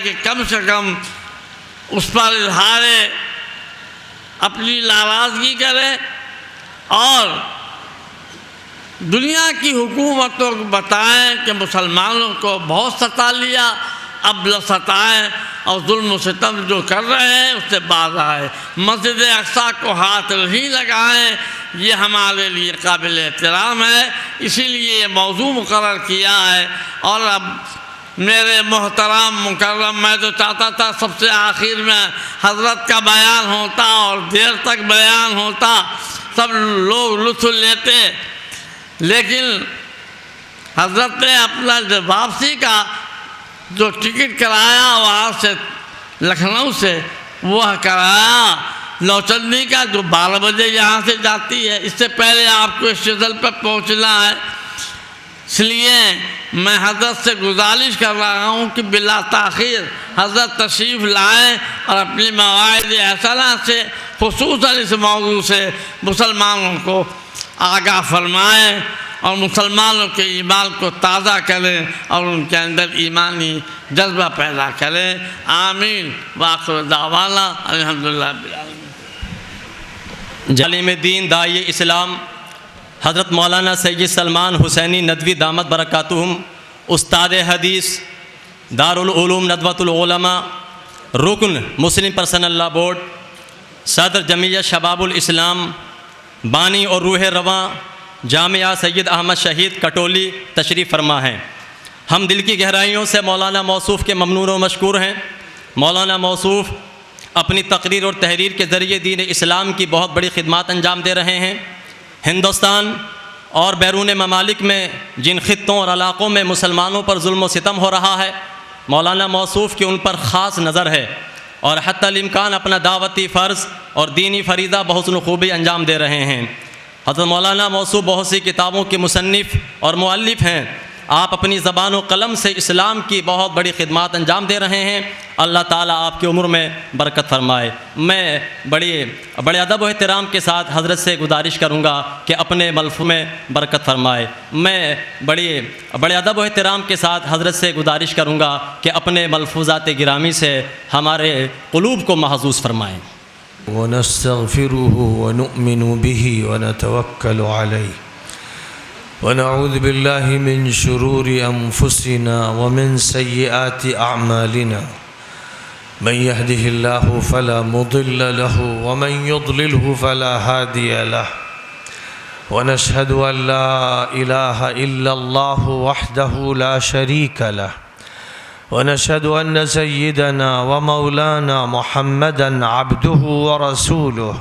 کہ کم سے کم اس پر اظہار اپنی ناراضگی کرے اور دنیا کی حکومتوں کو بتائیں کہ مسلمانوں کو بہت ستا لیا، اب نہ ستائیں اور ظلم و ستم جو کر رہے ہیں اس سے باز آئے، مسجد اقصیٰ کو ہاتھ نہیں لگائیں، یہ ہمارے لیے قابل احترام ہے، اسی لیے یہ موضوع مقرر کیا ہے۔ اور اب میرے محترم مکرم، میں تو چاہتا تھا سب سے آخر میں حضرت کا بیان ہوتا اور دیر تک بیان ہوتا، سب لوگ لطف لیتے، لیکن حضرت نے اپنا واپسی کا جو ٹکٹ کرایا وہاں سے لکھنؤ سے، وہ کرایا نوچندی کا جو 12 بجے یہاں سے جاتی ہے، اس سے پہلے آپ کو اسٹیشن پر پہنچنا ہے۔ اس لیے میں حضرت سے گزارش کر رہا ہوں کہ بلا تاخیر حضرت تشریف لائیں اور اپنی مواعظ حسنہ سے خصوصاً اس موضوع سے مسلمانوں کو آگاہ فرمائیں اور مسلمانوں کے ایمان کو تازہ کریں اور ان کے اندر ایمانی جذبہ پیدا کریں۔ آمین وآخر دعوانا الحمدللہ رب العالمین۔ عالم دین داعی اسلام حضرت مولانا سید سلمان حسینی ندوی دامت برکاتہم، استاد حدیث دارالعلوم ندوۃ العلماء، رکن مسلم پرسنل لا بورڈ، صدر جمعیت شباب الاسلام، بانی اور روح رواں جامعہ سید احمد شہید کٹولی تشریف فرما ہیں۔ ہم دل کی گہرائیوں سے مولانا موصوف کے ممنون و مشکور ہیں۔ مولانا موصوف اپنی تقریر اور تحریر کے ذریعے دین اسلام کی بہت بڑی خدمات انجام دے رہے ہیں۔ ہندوستان اور بیرون ممالک میں جن خطوں اور علاقوں میں مسلمانوں پر ظلم و ستم ہو رہا ہے، مولانا موصوف کی ان پر خاص نظر ہے اور حتی الامکان اپنا دعوتی فرض اور دینی فریضہ بحسن خوبی انجام دے رہے ہیں۔ حضرت مولانا موصوف بہت سی کتابوں کے مصنف اور مؤلف ہیں۔ آپ اپنی زبان و قلم سے اسلام کی بہت بڑی خدمات انجام دے رہے ہیں۔ اللہ تعالیٰ آپ کی عمر میں برکت فرمائے۔ میں بڑے ادب و احترام کے ساتھ حضرت سے گزارش کروں گا کہ اپنے ملفوظ میں برکت فرمائے۔ میں بڑے ادب و احترام کے ساتھ حضرت سے گزارش کروں گا کہ اپنے ملفوظات گرامی سے ہمارے قلوب کو محظوظ فرمائیں۔ ونستغفره ونؤمن به ونتوكل عليه ونعوذ بالله من شرور أنفسنا ومن سيئات أعمالنا من يهده الله فلا مضل له ومن يضلله فلا هادي له ونشهد أن لا إله إلا الله وحده لا شريك له ونشهد أن سيدنا ومولانا محمدًا عبده ورسوله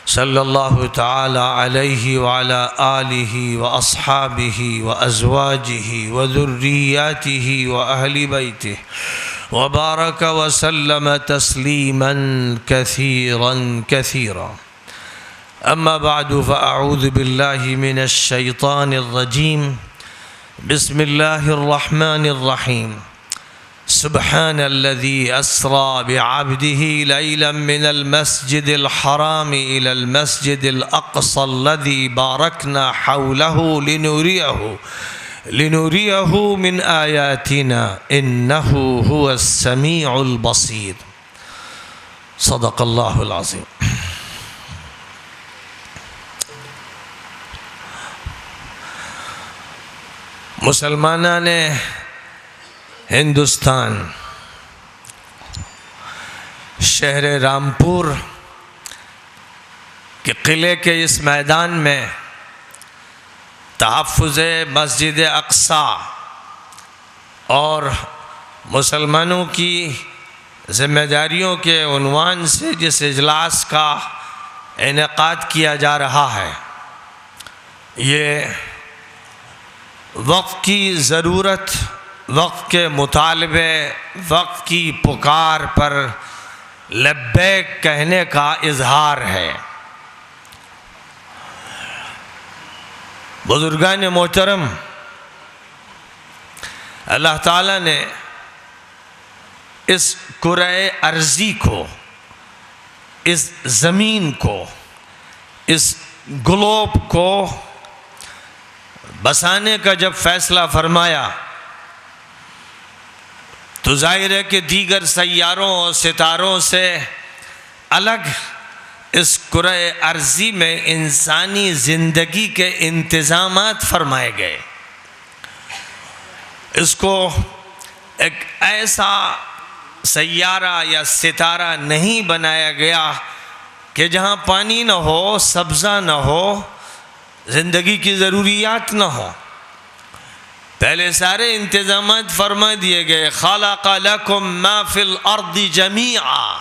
صلى الله تعالى عليه وعلى آله وأصحابه وأزواجه وذرياته وأهل بيته وبارك وسلم تسليما كثيرا كثيرا. أما بعد فأعوذ بالله من الشيطان الرجيم. بسم الله الرحمن الرحيم. سبحان الذي أسرى بعبده ليلا من المسجد الحرام إلى المسجد الأقصى الذي باركنا حوله لنريه من آياتنا إنه هو السميع البصير. صدق الله العظيم. مسلمانان ہندوستان شہر رامپور کے قلعے کے اس میدان میں تحفظ مسجد اقصیٰ اور مسلمانوں کی ذمہ داریوں کے عنوان سے جس اجلاس کا انعقاد کیا جا رہا ہے، یہ وقت کی ضرورت، وقت کے مطالبے، وقت کی پکار پر لبیک کہنے کا اظہار ہے۔ بزرگان محترم، اللہ تعالیٰ نے اس کرۂ ارضی کو، اس زمین کو، اس گلوب کو بسانے کا جب فیصلہ فرمایا تو تو ظاہر ہے کہ دیگر سیاروں اور ستاروں سے الگ اس کرۂ ارضی میں انسانی زندگی کے انتظامات فرمائے گئے. اس کو ایک ایسا سیارہ یا ستارہ نہیں بنایا گیا کہ جہاں پانی نہ ہو، سبزہ نہ ہو، زندگی کی ضروریات نہ ہو. پہلے سارے انتظامات فرما دیے گئے. خلق لکم ما فی الارض جمیعا،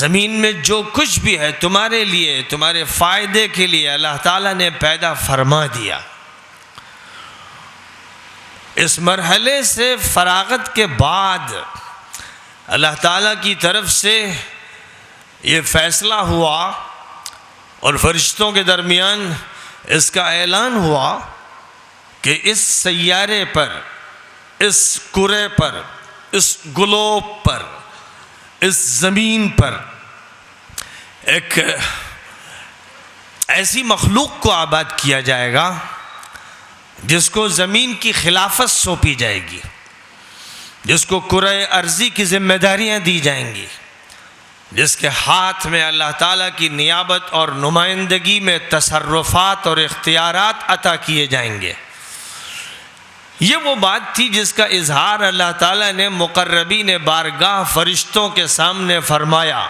زمین میں جو کچھ بھی ہے تمہارے لیے، تمہارے فائدے کے لیے اللہ تعالیٰ نے پیدا فرما دیا. اس مرحلے سے فراغت کے بعد اللہ تعالیٰ کی طرف سے یہ فیصلہ ہوا اور فرشتوں کے درمیان اس کا اعلان ہوا کہ اس سیارے پر، اس کرے پر، اس گلوب پر، اس زمین پر ایک ایسی مخلوق کو آباد کیا جائے گا جس کو زمین کی خلافت سونپی جائے گی، جس کو کرۂ ارضی کی ذمہ داریاں دی جائیں گی، جس کے ہاتھ میں اللہ تعالیٰ کی نیابت اور نمائندگی میں تصرفات اور اختیارات عطا کیے جائیں گے. یہ وہ بات تھی جس کا اظہار اللہ تعالیٰ نے مقربین بارگاہ فرشتوں کے سامنے فرمایا،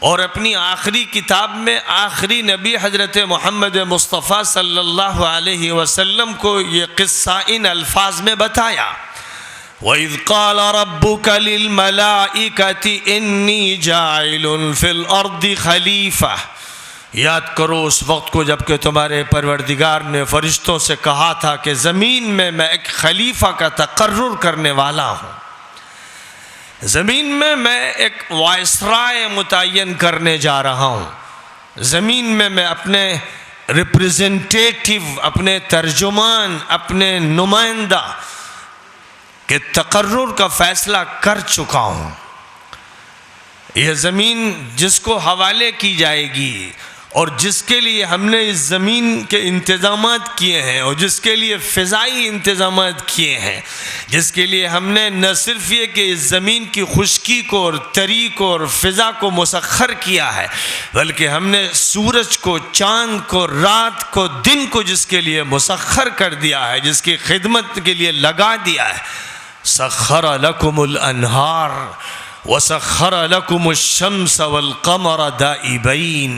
اور اپنی آخری کتاب میں آخری نبی حضرت محمد مصطفیٰ صلی اللہ علیہ وسلم کو یہ قصہ ان الفاظ میں بتایا. وَإِذْ قَالَ رَبُّكَ لِلْمَلَائِكَةِ إِنِّي جَاعِلٌ فِي الْأَرْضِ خَلِيفَةً. یاد کرو اس وقت کو جب کہ تمہارے پروردگار نے فرشتوں سے کہا تھا کہ زمین میں ایک خلیفہ کا تقرر کرنے والا ہوں، زمین میں ایک وائسرائے متعین کرنے جا رہا ہوں، زمین میں اپنے ریپریزنٹیٹیو، اپنے ترجمان، اپنے نمائندہ کے تقرر کا فیصلہ کر چکا ہوں. یہ زمین جس کو حوالے کی جائے گی اور جس کے لیے ہم نے اس زمین کے انتظامات کیے ہیں، اور جس کے لیے فضائی انتظامات کیے ہیں، جس کے لیے ہم نے نہ صرف یہ کہ اس زمین کی خشکی کو اور تری کو اور فضا کو مسخر کیا ہے، بلکہ ہم نے سورج کو، چاند کو، رات کو، دن کو جس کے لیے مسخر کر دیا ہے، جس کی خدمت کے لیے لگا دیا ہے. سخر لکم الانہار وسخر لكم الشمس والقمر دائبين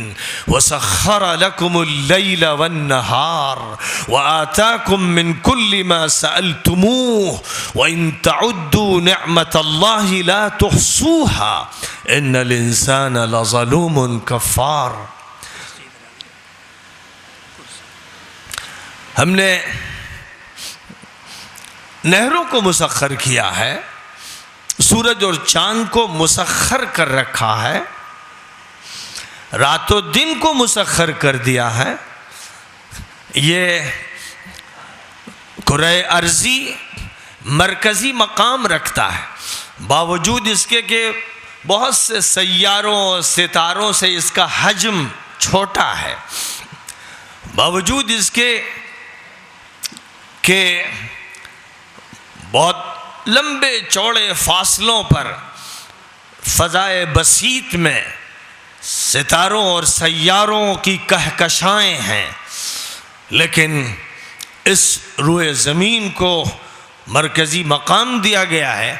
وسخر لكم الليل والنهار وآتاكم من كل ما سألتموه وإن تعدوا نعمة الله لا تحصوها إن الإنسان لظلوم كفار. ہم نے نہروں کو مسخر کیا ہے، سورج اور چاند کو مسخر کر رکھا ہے، رات و دن کو مسخر کر دیا ہے. یہ کرۂ ارضی مرکزی مقام رکھتا ہے، باوجود اس کے کہ بہت سے سیاروں اور ستاروں سے اس کا حجم چھوٹا ہے، باوجود اس کے کہ بہت لمبے چوڑے فاصلوں پر فضائے بسیط میں ستاروں اور سیاروں کی کہکشائیں ہیں، لیکن اس روئے زمین کو مرکزی مقام دیا گیا ہے.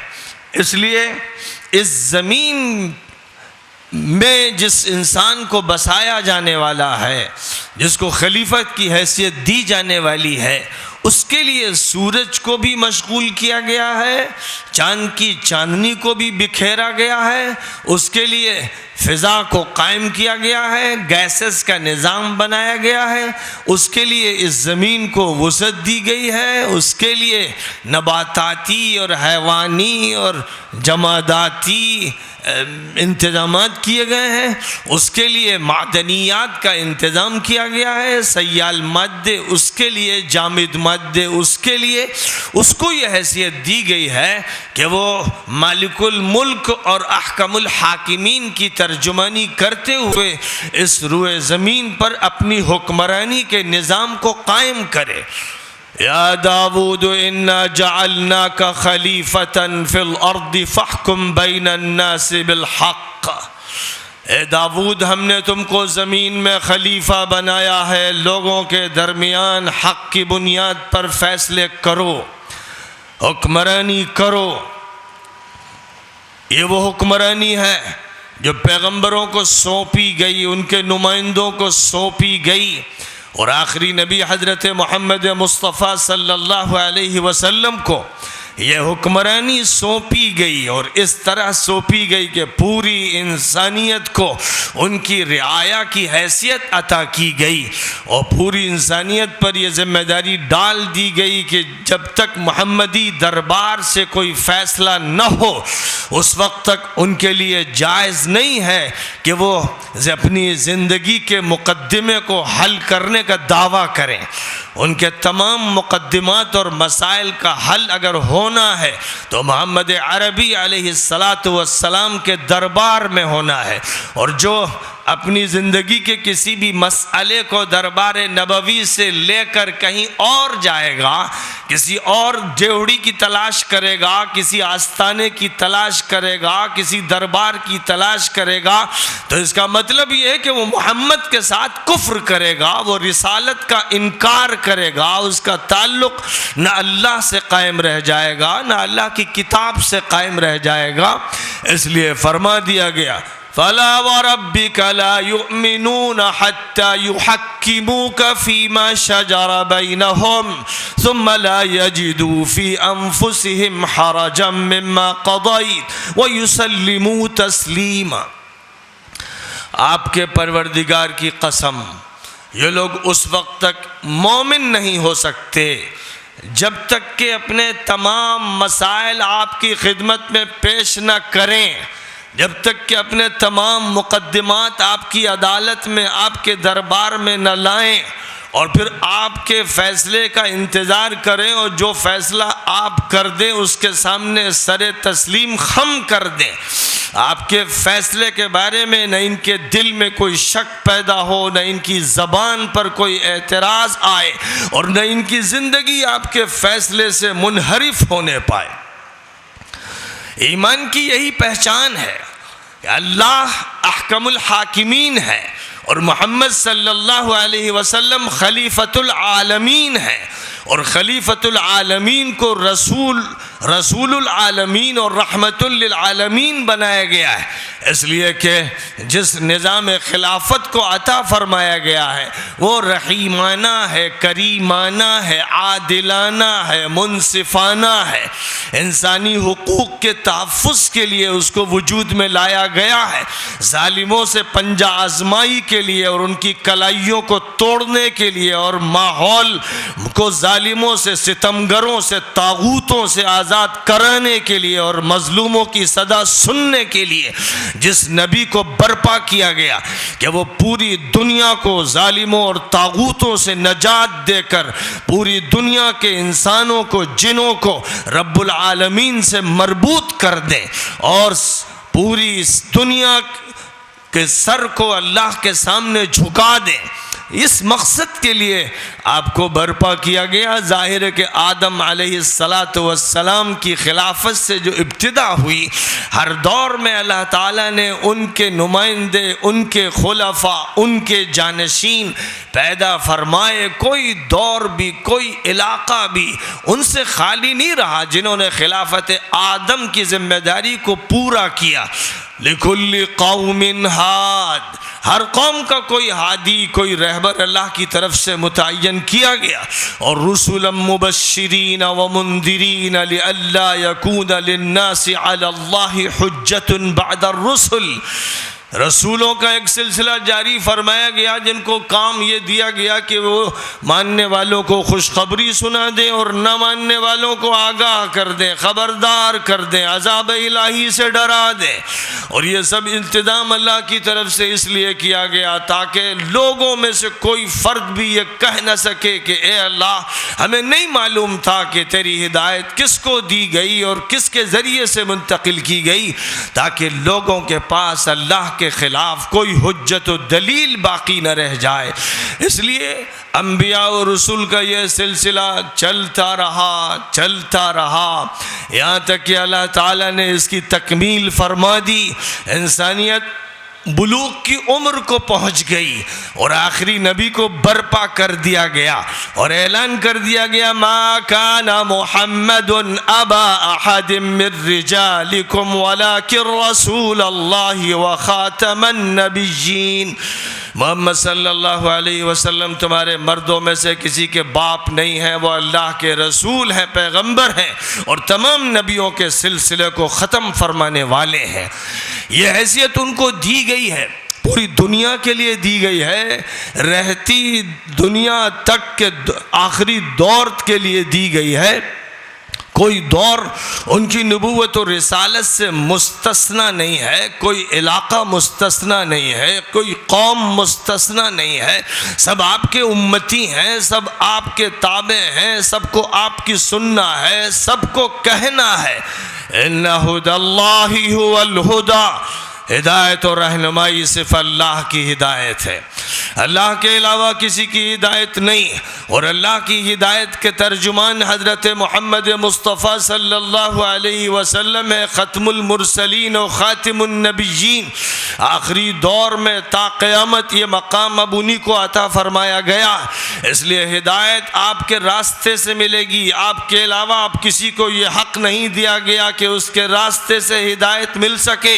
اس لیے اس زمین میں جس انسان کو بسایا جانے والا ہے، جس کو خلیفت کی حیثیت دی جانے والی ہے، اس کے لیے سورج کو بھی مشغول کیا گیا ہے، چاند کی چاندنی کو بھی بکھیرا گیا ہے، اس کے لیے فضا کو قائم کیا گیا ہے، گیسز کا نظام بنایا گیا ہے، اس کے لیے اس زمین کو وسعت دی گئی ہے، اس کے لیے نباتاتی اور حیوانی اور جماداتی انتظامات کیے گئے ہیں، اس کے لیے معدنیات کا انتظام کیا گیا ہے، سیال مادے اس کے لیے، جامد مادے اس کے لیے، اس کو یہ حیثیت دی گئی ہے کہ وہ مالک الملک اور احکم الحاکمین کی ترجمانی کرتے ہوئے اس روئے زمین پر اپنی حکمرانی کے نظام کو قائم کرے. یا داود انا جعلناک خلیفۃ فی الارض فاحکم بین الناس بالحق، اے داود ہم نے تم کو زمین میں خلیفہ بنایا ہے، لوگوں کے درمیان حق کی بنیاد پر فیصلے کرو، حکمرانی کرو۔ یہ وہ حکمرانی ہے جو پیغمبروں کو سونپی گئی، ان کے نمائندوں کو سونپی گئی، اور آخری نبی حضرت محمد مصطفیٰ صلی اللہ علیہ وسلم کو یہ حکمرانی سونپی گئی، اور اس طرح سونپی گئی کہ پوری انسانیت کو ان کی رعایا کی حیثیت عطا کی گئی، اور پوری انسانیت پر یہ ذمہ داری ڈال دی گئی کہ جب تک محمدی دربار سے کوئی فیصلہ نہ ہو اس وقت تک ان کے لیے جائز نہیں ہے کہ وہ اپنی زندگی کے مقدمے کو حل کرنے کا دعویٰ کریں۔ ان کے تمام مقدمات اور مسائل کا حل اگر ہونا ہے تو محمد عربی علیہ السلام کے دربار میں ہونا ہے، اور جو اپنی زندگی کے کسی بھی مسئلے کو دربار نبوی سے لے کر کہیں اور جائے گا، کسی اور ڈیوڑی کی تلاش کرے گا، کسی آستانے کی تلاش کرے گا، کسی دربار کی تلاش کرے گا، تو اس کا مطلب یہ ہے کہ وہ محمد کے ساتھ کفر کرے گا، وہ رسالت کا انکار کرے گا، اس کا تعلق نہ اللہ سے قائم رہ جائے گا نہ اللہ کی کتاب سے قائم رہ جائے گا۔ اس لیے فرما دیا گیا فَلَا وَرَبِّكَ لَا يُؤْمِنُونَ حَتَّى يُحَكِّمُوكَ فِي مَا شَجَرَ بَيْنَهُمْ ثُمَّ لَا يَجِدُوا فِي أَنفُسِهِمْ حَرَجًا مِّمَّا قَضَيْتَ وَيُسَلِّمُوا تَسْلِيمًا۔ آپ کے پروردگار کی قسم، یہ لوگ اس وقت تک مومن نہیں ہو سکتے جب تک کہ اپنے تمام مسائل آپ کی خدمت میں پیش نہ کریں، جب تک کہ اپنے تمام مقدمات آپ کی عدالت میں آپ کے دربار میں نہ لائیں اور پھر آپ کے فیصلے کا انتظار کریں، اور جو فیصلہ آپ کر دیں اس کے سامنے سر تسلیم خم کر دیں۔ آپ کے فیصلے کے بارے میں نہ ان کے دل میں کوئی شک پیدا ہو، نہ ان کی زبان پر کوئی اعتراض آئے، اور نہ ان کی زندگی آپ کے فیصلے سے منحرف ہونے پائے۔ ایمان کی یہی پہچان ہے کہ اللہ احکم الحاکمین ہے، اور محمد صلی اللہ علیہ وسلم خلیفۃ العالمین ہے، اور خلیفۃ العالمین کو رسول العالمین اور رحمت للعالمین بنایا گیا ہے، اس لیے کہ جس نظام خلافت کو عطا فرمایا گیا ہے وہ رحیمانہ ہے، کریمانہ ہے، عادلانہ ہے، منصفانہ ہے، انسانی حقوق کے تحفظ کے لیے اس کو وجود میں لایا گیا ہے، ظالموں سے پنجہ آزمائی کے لیے اور ان کی کلائیوں کو توڑنے کے لیے، اور ماحول کو ظالموں سے، ستمگروں سے، طاغوتوں سے آزاد کرانے کے لیے، اور مظلوموں کی صدا سننے کے لیے جس نبی کو برپا کیا گیا کہ وہ پوری دنیا کو ظالموں اور طاغوتوں سے نجات دے کر پوری دنیا کے انسانوں کو، جنوں کو رب العالمین سے مربوط کر دے، اور پوری اس دنیا کے سر کو اللہ کے سامنے جھکا دیں، اس مقصد کے لیے آپ کو برپا کیا گیا۔ ظاہر ہے کہ آدم علیہ السلام کی خلافت سے جو ابتدا ہوئی، ہر دور میں اللہ تعالیٰ نے ان کے نمائندے، ان کے خلفاء، ان کے جانشین پیدا فرمائے۔ کوئی دور بھی، کوئی علاقہ بھی ان سے خالی نہیں رہا جنہوں نے خلافت آدم کی ذمہ داری کو پورا کیا۔ لِكُلِّ قَوْمٍ ہاد، ہر قوم کا کوئی ہادی، کوئی رہبر اللہ کی طرف سے متعین کیا گیا، اور رسلا مبشرین ومنذرین لئلا یکون للناس علی اللہ حجت بعد الرسل، رسولوں کا ایک سلسلہ جاری فرمایا گیا جن کو کام یہ دیا گیا کہ وہ ماننے والوں کو خوشخبری سنا دیں اور نہ ماننے والوں کو آگاہ کر دیں، خبردار کر دیں، عذاب الہی سے ڈرا دیں۔ اور یہ سب انتظام اللہ کی طرف سے اس لیے کیا گیا تاکہ لوگوں میں سے کوئی فرد بھی یہ کہہ نہ سکے کہ اے اللہ ہمیں نہیں معلوم تھا کہ تیری ہدایت کس کو دی گئی اور کس کے ذریعے سے منتقل کی گئی، تاکہ لوگوں کے پاس اللہ کے خلاف کوئی حجت و دلیل باقی نہ رہ جائے۔ اس لیے انبیاء و رسول کا یہ سلسلہ چلتا رہا یہاں تک کہ اللہ تعالیٰ نے اس کی تکمیل فرما دی، انسانیت بلوغ کی عمر کو پہنچ گئی اور آخری نبی کو برپا کر دیا گیا اور اعلان کر دیا گیا ما کان محمد ابا احد من رجالکم ولکن رسول اللہ وخاتم النبیین، محمد صلی اللہ علیہ وسلم تمہارے مردوں میں سے کسی کے باپ نہیں ہے، وہ اللہ کے رسول ہیں، پیغمبر ہیں اور تمام نبیوں کے سلسلے کو ختم فرمانے والے ہیں۔ یہ حیثیت ان کو دی گئی ہے، پوری دنیا کے لیے دی گئی ہے، رہتی دنیا تک کے آخری دور کے لیے دی گئی ہے۔ کوئی دور ان کی نبوت و رسالت سے مستثنی نہیں ہے، کوئی علاقہ مستثنی نہیں ہے، کوئی قوم مستثنی نہیں ہے، سب آپ کے امتی ہیں، سب آپ کے تابع ہیں، سب کو آپ کی سننا ہے، سب کو کہنا ہے ان ھدی اللہ ھو الھدی، ہدایت اور رہنمائی صرف اللہ کی ہدایت ہے، اللہ کے علاوہ کسی کی ہدایت نہیں، اور اللہ کی ہدایت کے ترجمان حضرت محمد مصطفیٰ صلی اللہ علیہ وسلم ہے، ختم المرسلین و خاتم النبیین۔ آخری دور میں تا قیامت یہ مقام اب انہی کو عطا فرمایا گیا، اس لیے ہدایت آپ کے راستے سے ملے گی، آپ کے علاوہ آپ کسی کو یہ حق نہیں دیا گیا کہ اس کے راستے سے ہدایت مل سکے۔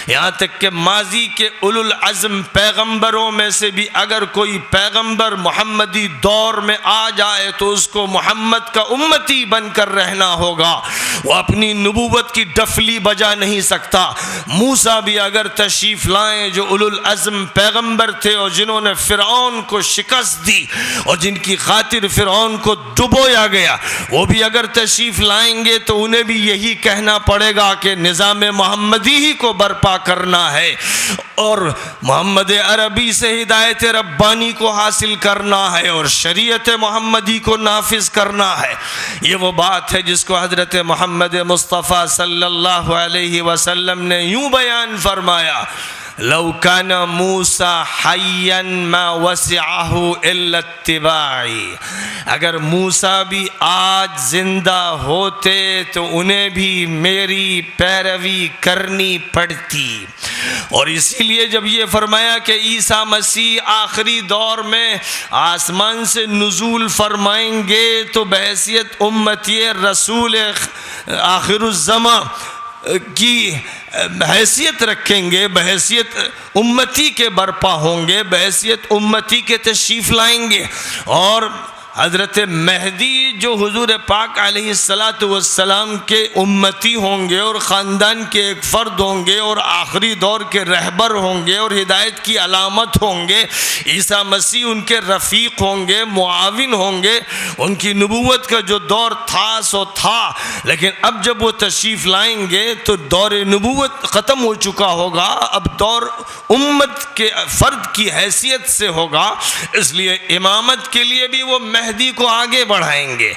یہاں تک کہ ماضی کے اولو العزم پیغمبروں میں سے بھی اگر کوئی پیغمبر محمدی دور میں آ جائے تو اس کو محمد کا امتی بن کر رہنا ہوگا، وہ اپنی نبوت کی ڈفلی بجا نہیں سکتا۔ موسیٰ بھی اگر تشریف لائیں جو اولو العزم پیغمبر تھے اور جنہوں نے فرعون کو شکست دی اور جن کی خاطر فرعون کو ڈبویا گیا، وہ بھی اگر تشریف لائیں گے تو انہیں بھی یہی کہنا پڑے گا کہ نظام محمدی ہی کو برپا کرنا ہے اور محمد عربی سے ہدایت ربانی کو حاصل کرنا ہے اور شریعت محمدی کو نافذ کرنا ہے۔ یہ وہ بات ہے جس کو حضرت محمد مصطفیٰ صلی اللہ علیہ وسلم نے یوں بیان فرمایا لو کان موسیٰ حیا ما وسعہ الا اتباعی، اگر موسیٰ بھی آج زندہ ہوتے تو انہیں بھی میری پیروی کرنی پڑتی۔ اور اسی لیے جب یہ فرمایا کہ عیسیٰ مسیح آخری دور میں آسمان سے نزول فرمائیں گے تو بحیثیت امتی رسول آخر الزمان کی بحیثیت رکھیں گے، بحیثیت امتی کے برپا ہوں گے، بحیثیت امتی کے تشریف لائیں گے، اور حضرت مہدی جو حضور پاک علیہ السلام کے امتی ہوں گے اور خاندان کے ایک فرد ہوں گے اور آخری دور کے رہبر ہوں گے اور ہدایت کی علامت ہوں گے، عیسیٰ مسیح ان کے رفیق ہوں گے، معاون ہوں گے۔ ان کی نبوت کا جو دور تھا سو تھا، لیکن اب جب وہ تشریف لائیں گے تو دور نبوت ختم ہو چکا ہوگا، اب دور امت کے فرد کی حیثیت سے ہوگا، اس لیے امامت کے لیے بھی وہ مہدی کو آگے بڑھائیں گے۔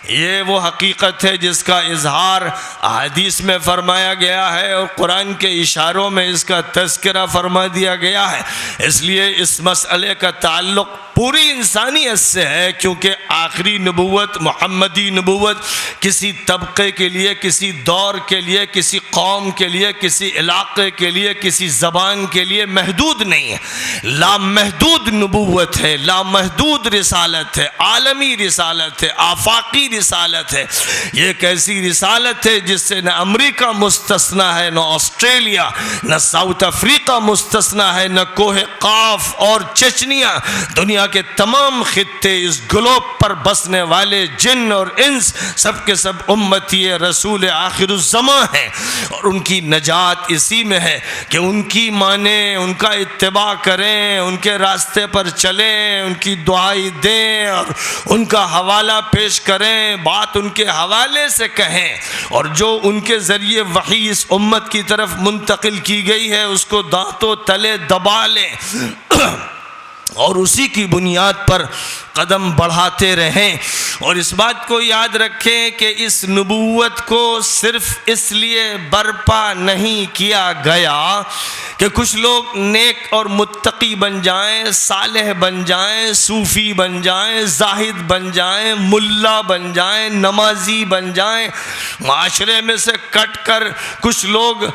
یہ وہ حقیقت ہے جس کا اظہار احادیث میں فرمایا گیا ہے اور قرآن کے اشاروں میں اس کا تذکرہ فرما دیا گیا ہے۔ اس لیے اس مسئلے کا تعلق پوری انسانیت سے ہے، کیونکہ آخری نبوت محمدی نبوت کسی طبقے کے لیے، کسی دور کے لیے، کسی قوم کے لیے، کسی علاقے کے لیے، کسی زبان کے لیے محدود نہیں ہے، لامحدود نبوت ہے، لامحدود رسالت ہے، عالمی رسالت ہے، آفاقی رسالت ہے۔ یہ ایک ایسی رسالت ہے جس سے نہ امریکہ مستثنی ہے، نہ آسٹریلیا، نہ ساؤتھ افریقہ مستثنی ہے، نہ کوہ قاف اور چچنیا، دنیا کے تمام خطے، اس گلوب پر بسنے والے جن اور انس سب کے سب امتی رسول آخر الزمان ہیں، اور ان کی نجات اسی میں ہے کہ ان کی مانیں، ان کا اتباع کریں، ان کے راستے پر چلیں، ان کی دعائی دیں اور ان کا حوالہ پیش کریں، بات ان کے حوالے سے کہیں، اور جو ان کے ذریعے وحی اس امت کی طرف منتقل کی گئی ہے اس کو دانتوں تلے دبا لیں اور اسی کی بنیاد پر قدم بڑھاتے رہیں۔ اور اس بات کو یاد رکھیں کہ اس نبوت کو صرف اس لیے برپا نہیں کیا گیا کہ کچھ لوگ نیک اور متقی بن جائیں، صالح بن جائیں، صوفی بن جائیں، زاہد بن جائیں، ملا بن جائیں، نمازی بن جائیں، معاشرے میں سے کٹ کر کچھ لوگ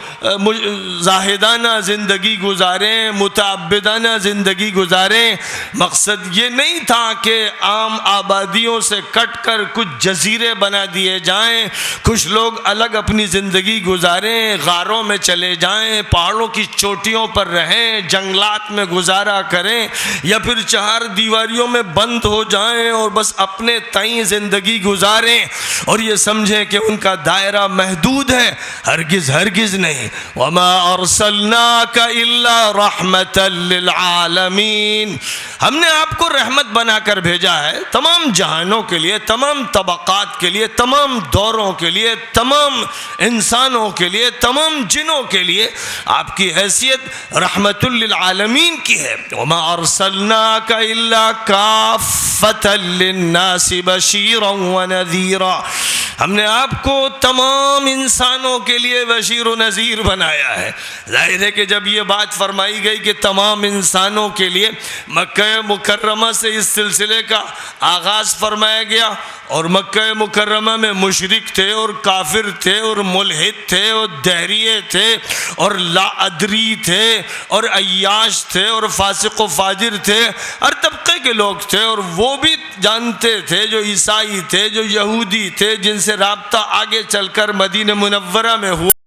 زاہدانہ زندگی گزاریں، متعبدانہ زندگی گزاریں۔ مقصد یہ نہیں تھا کہ عام آبادیوں سے کٹ کر کچھ جزیرے بنا دیے جائیں، کچھ لوگ الگ اپنی زندگی گزاریں، غاروں میں چلے جائیں، پہاڑوں کی چوٹیوں پر رہیں، جنگلات میں گزارا کریں، یا پھر چہار دیواریوں میں بند ہو جائیں اور بس اپنے تئیں زندگی گزاریں اور یہ سمجھیں کہ ان کا دائرہ محدود ہے۔ ہرگز ہرگز نہیں۔ وما ارسلناک الا رحمتا للعالمین، ہم نے آپ کو رحمت بنا کر بھیجا ہے تمام جہانوں کے لیے، تمام طبقات کے لیے، تمام دوروں کے لیے، تمام انسانوں کے لیے، تمام جنوں کے لیے آپ کی حیثیت رحمت للعالمین کی ہے۔ وما ارسلناک الا کافتا للناس بشیرا ونذیرا، ہم نے آپ کو تمام انسانوں کے لیے بشیر و نذیر بنایا ہے۔ ظاہر ہے کہ جب یہ بات فرمائی گئی کہ تمام انسانوں کے لیے، مکہ مکرمہ سے اس سلسلے کا آغاز فرمایا گیا، اور مکہ مکرمہ میں مشرک تھے اور کافر تھے اور ملحد تھے اور دہریے تھے اور لا ادری تھے اور عیاش تھے اور فاسق و فاجر تھے، ہر طبقے کے لوگ تھے، اور وہ بھی جانتے تھے جو عیسائی تھے، جو یہودی تھے، جن سے رابطہ آگے چل کر مدینہ منورہ میں ہوا۔